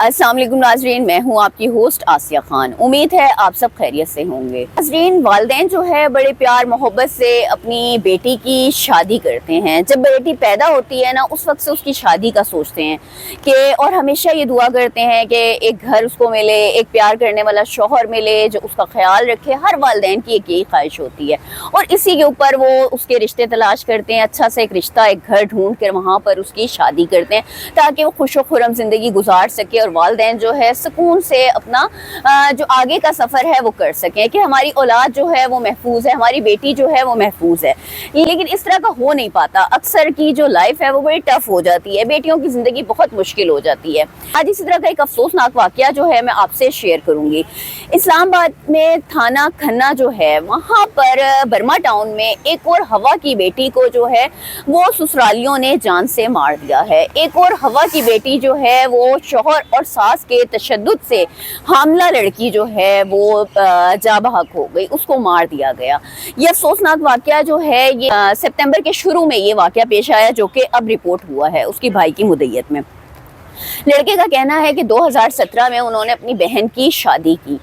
अस्सलाम वालेकुम नाज़रीन, मैं हूँ आपकी होस्ट आसिया खान। उम्मीद है आप सब खैरियत से होंगे। नाज़रीन, वालिदैन जो है बड़े प्यार मोहब्बत से अपनी बेटी की शादी करते हैं। जब बेटी पैदा होती है ना, उस वक्त से उसकी शादी का सोचते हैं कि और हमेशा ये दुआ करते हैं कि एक घर उसको मिले, एक प्यार करने वाला शौहर मिले जो उसका ख्याल रखे। हर वालिदैन की एक यही ख्वाहिश होती है और इसी के ऊपर वो उसके रिश्ते तलाश करते हैं। अच्छा सा एक रिश्ता, एक घर ढूंढ कर वहाँ पर उसकी शादी करते हैं ताकि वो खुश व खुर्रम ज़िंदगी गुजार सके और वालिदैन जो है सुकून से अपना जो आगे का सफ़र है वो कर सकें कि हमारी औलाद जो है वो महफूज है, हमारी बेटी जो है वो महफूज है। लेकिन इस तरह का हो नहीं पाता। अक्सर की जो लाइफ है वो बड़ी टफ हो जाती है, बेटियों की ज़िंदगी बहुत मुश्किल हो जाती है। आज इसी तरह का एक अफसोसनाक वाक़या जो है मैं आपसे शेयर करूँगी। इस्लामाबाद में थाना खन्ना जो है वहाँ पर बर्मा टाउन में एक और हवा की बेटी को जो है वो ससुरालियों ने जान से मार दिया है। एक और हवा की बेटी जो है वो शौहर और सास के तशद्दुद से हामला लड़की जो है वो जाबहक हो गई, उसको मार दिया गया। ये अफसोसनाक वाक़या जो है ये सितंबर के शुरू में ये वाक़या पेश आया जो कि अब रिपोर्ट हुआ है उसकी भाई की मुद्दत में। लड़के का कहना है कि 2017 में उन्होंने अपनी बहन की शादी की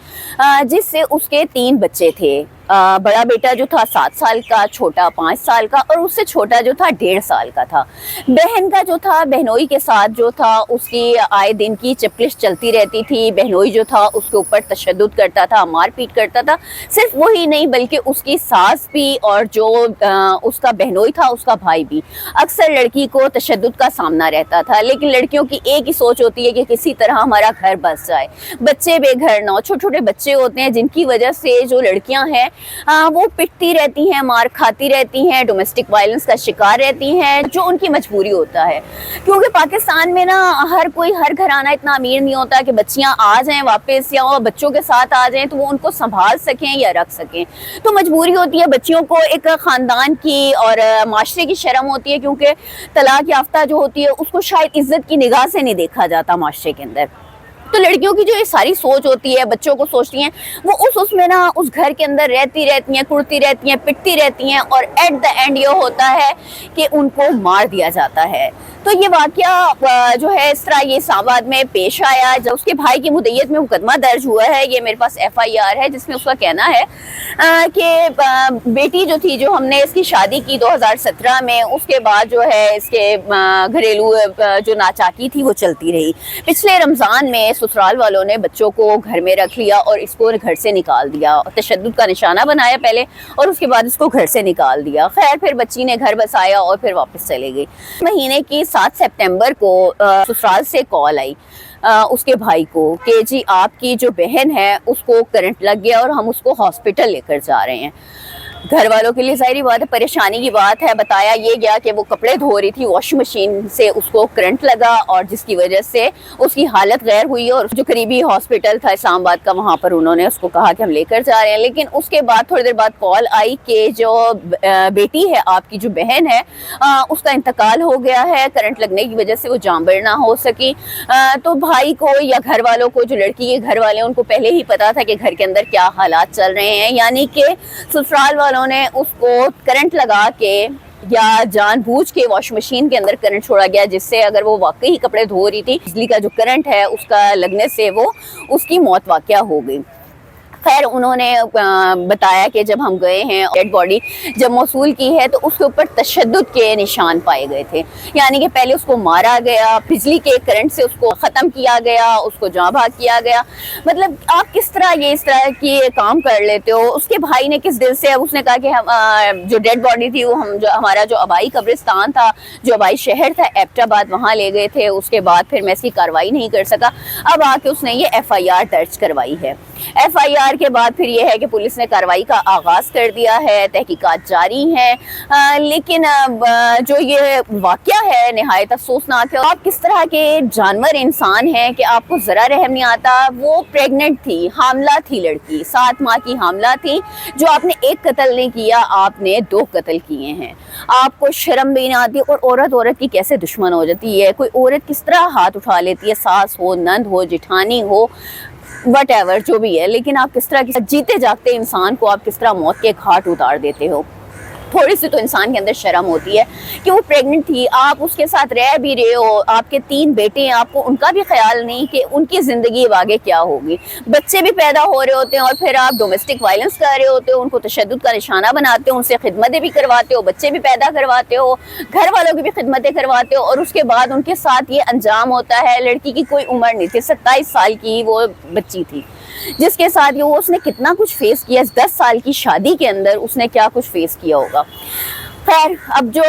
जिससे उसके 3 बच्चे थे। बड़ा बेटा जो था 7 साल का, छोटा 5 साल का और उससे छोटा जो था 1.5 साल का था। बहन का जो था बहनोई के साथ जो था उसकी आए दिन की चपलिश चलती रहती थी। बहनोई जो था उसके ऊपर तशद्दुद करता था, मारपीट करता था। सिर्फ वही नहीं बल्कि उसकी सास भी और जो उसका बहनोई था उसका भाई भी। अक्सर लड़की को तशद्दुद का सामना रहता था, लेकिन लड़कियों की एक ही सोच होती है कि किसी तरह हमारा घर बस जाए, बच्चे बेघर ना हो। छोटे छोटे बच्चे होते हैं जिनकी वजह से जो लड़कियां हैं वो पिटती रहती हैं, मार खाती रहती हैं, डोमेस्टिक वायलेंस का शिकार रहती हैं, जो उनकी मजबूरी होता है। क्योंकि पाकिस्तान में ना हर घराना इतना अमीर नहीं होता कि बच्चियां आ जाएं वापस या वो बच्चों के साथ आ जाएं तो वो उनको संभाल सकें या रख सकें। तो मजबूरी होती है बच्चियों को एक ख़ानदान की और माशरे की शर्म होती है, क्योंकि तलाक याफ्ता जो होती है उसको शायद इज्जत की निगाह से नहीं देखा जाता माशरे के अंदर। तो लड़कियों की जो ये सारी सोच होती है, बच्चों को सोचती हैं, वो उसमें ना उस घर के अंदर रहती हैं, कुड़ती रहती हैं, पिटती रहती हैं और एट द एंड ये होता है कि उनको मार दिया जाता है। तो ये वाक़या जो है इस तरह ये इस्लामाबाद में पेश आया। जब उसके भाई की मुद्दत में मुकदमा दर्ज हुआ है, ये मेरे पास FIR है जिसमें उसका कहना है कि बेटी जो थी, जो हमने इसकी शादी की 2017 में, उसके बाद जो है इसके घरेलू जो नाचाकी थी वो चलती रही। पिछले रमज़ान में ससुराल वालों ने बच्चों को घर में रख लिया और इसको घर से निकाल दिया और तशद्दुद का निशाना बनाया पहले और उसके बाद इसको घर से निकाल दिया। खैर फिर बच्ची ने घर बसाया और फिर वापस चले गई। महीने की 7 सितंबर को ससुराल से कॉल आई उसके भाई को कि जी आपकी जो बहन है उसको करंट लग गया और हम उसको हॉस्पिटल लेकर जा रहे हैं। घर वालों के लिए ज़ाहिर बात है परेशानी की बात है। बताया ये गया कि वो कपड़े धो रही थी, वॉशिंग मशीन से उसको करंट लगा और जिसकी वजह से उसकी हालत गैर हुई और जो करीबी हॉस्पिटल था इस्लामाबाद का वहाँ पर उन्होंने उसको कहा कि हम लेकर जा रहे हैं। लेकिन उसके बाद थोड़ी देर बाद कॉल आई कि जो बेटी है, आपकी जो बहन है, उसका इंतकाल हो गया है, करंट लगने की वजह से वो जांबर ना हो सकी। तो भाई को या घर वालों को, जो लड़की के घर वाले, उनको पहले ही पता था कि घर के अंदर क्या हालात चल रहे हैं, यानी कि ससुराल वालों ने उसको करंट लगा के या जानबूझ के वॉशिंग मशीन के अंदर करंट छोड़ा गया, जिससे अगर वो वाकई ही कपड़े धो रही थी, बिजली का जो करंट है उसका लगने से वो उसकी मौत वाक़या हो गई। खैर उन्होंने बताया कि जब हम गए हैं डेड बॉडी जब मौसूल की है तो उसके ऊपर तशद्दुद के निशान पाए गए थे, यानी कि पहले उसको मारा गया, बिजली के करंट से उसको ख़त्म किया गया, उसको जाँ भाग किया गया। मतलब आप किस तरह ये इस तरह की काम कर लेते हो। उसके भाई ने किस दिल से, अब उसने कहा कि हम जो डेड बॉडी थी वो हम जो हमारा जो आबाई कब्रिस्तान था, जो आबाई शहर था एबटाबाद, वहाँ ले गए थे। उसके बाद फिर मैं इसकी कार्रवाई नहीं कर सका। अब आके उसने ये FIR दर्ज करवाई है। FIR के बाद फिर ये है कि पुलिस ने कार्रवाई का आगाज़ कर दिया है, तहकीकात जारी हैं। लेकिन जो ये वाक़या है नहायत अफसोसनाक है। आप किस तरह के जानवर इंसान हैं कि आपको ज़रा रहम नहीं आता। वो प्रेग्नेंट थी, हामला थी लड़की, 7 माह की हामला थी, जो आपने एक कत्ल नहीं किया, आपने 2 कत्ल किए हैं। आपको शर्म भी नहीं आती। और औरत की कैसे दुश्मन हो जाती है। कोई औरत किस तरह हाथ उठा लेती है, सास हो, नंद हो, जिठानी हो, वट एवर जो भी है, लेकिन आप किस तरह जीते जागते इंसान को आप किस तरह मौत के घाट उतार देते हो। थोड़ी सी तो इंसान के अंदर शर्म होती है कि वो प्रेग्नेंट थी, आप उसके साथ रह भी रहे हो, आपके 3 बेटे हैं, आपको उनका भी ख्याल नहीं कि उनकी ज़िंदगी अब आगे क्या होगी। बच्चे भी पैदा हो रहे होते हैं और फिर आप डोमेस्टिक वायलेंस कर रहे होते हो, उनको तशद्दुद का निशाना बनाते हो, उनसे खिदमतें भी करवाते हो, बच्चे भी पैदा करवाते हो, घर वालों की भी खिदमतें करवाते हो, और उसके बाद उनके साथ ये अंजाम होता है। लड़की की कोई उम्र नहीं थी, 27 साल की वो बच्ची थी जिसके साथ ये वो उसने कितना कुछ फेस किया। 10 साल की शादी के अंदर उसने क्या कुछ फेस किया होगा। खैर, अब जो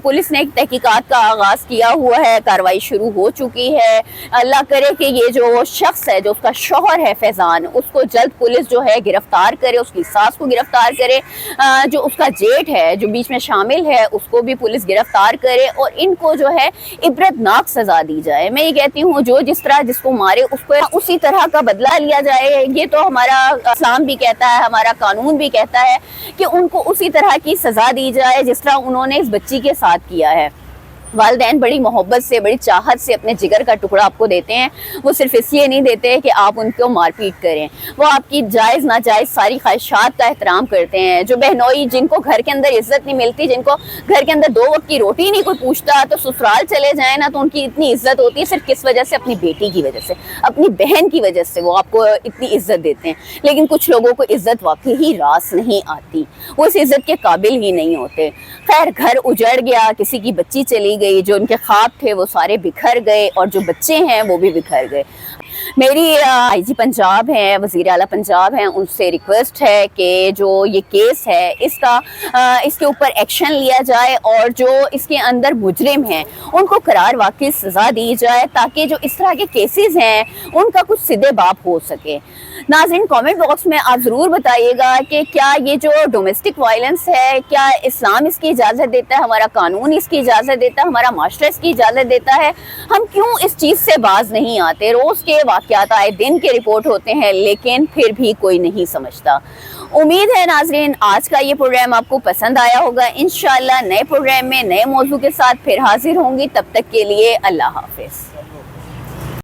पुलिस ने एक तहकीकात का आगाज़ किया हुआ है, कार्रवाई शुरू हो चुकी है। अल्लाह करे कि ये जो शख्स है, जो उसका शौहर है फैज़ान, उसको जल्द पुलिस जो है गिरफ्तार करे, उसकी सास को गिरफ्तार करे, जो उसका जेठ है जो बीच में शामिल है उसको भी पुलिस गिरफ्तार करे, और इनको जो है इबरतनाक सज़ा दी जाए। मैं ये कहती हूँ जो जिस तरह जिसको मारे उसको उसी तरह का बदला लिया जाए। ये तो हमारा इस्लाम भी कहता है, हमारा कानून भी कहता है कि उनको उसी तरह की सज़ा दी जाए जिस तरह उन्होंने इस बच्ची के साथ किया है। वालिदैन बड़ी मोहब्बत से, बड़ी चाहत से अपने जिगर का टुकड़ा आपको देते हैं। वो सिर्फ इसलिए नहीं देते कि आप उनको मारपीट करें, वो आपकी जायज़ नाजायज़ सारी ख्वाहिशात का एहतराम करते हैं। जो बहनोई जिनको घर के अंदर इज्जत नहीं मिलती, जिनको घर के अंदर 2 वक्त की रोटी नहीं कोई पूछता, तो ससुराल चले जाए ना तो उनकी इतनी इज्जत होती है। सिर्फ किस वजह से? अपनी बेटी की वजह से, अपनी बहन की वजह से वो आपको इतनी इज्जत देते हैं। लेकिन कुछ लोगों को इज्जत वाकई ही रास नहीं आती, वो इस इज्जत के काबिल ही नहीं होते। खैर, घर उजड़ गया, किसी की बच्ची चली गई, जो उनके ख्वाब थे वो सारे बिखर गए, और जो बच्चे हैं वो भी बिखर गए। मेरी आईजी पंजाब हैं, वज़ीर आला पंजाब हैं, उनसे रिक्वेस्ट है कि जो ये केस है इसके ऊपर एक्शन लिया जाए, और जो इसके अंदर मुजरिम हैं उनको करार वाकई सज़ा दी जाए, ताकि जो इस तरह के केसेस हैं उनका कुछ सीधे बाप हो सके। नाज़रीन, कमेंट बॉक्स में आप ज़रूर बताइएगा कि क्या ये जो डोमेस्टिक वायलेंस है, क्या इस्लाम इसकी इजाज़त देता है, हमारा कानून इसकी इजाज़त देता है, हमारा माशरा इसकी इजाज़त देता है? हम क्यों इस चीज़ से बाज नहीं आते? रोज़ के वाक़यात आए दिन के रिपोर्ट होते हैं, लेकिन फिर भी कोई नहीं समझता। उम्मीद है नाज़रीन आज का ये प्रोग्राम आपको पसंद आया होगा। इंशाअल्लाह नए प्रोग्राम में नए मौजू के साथ फिर हाजिर होंगी। तब तक के लिए अल्लाह हाफ़िज़।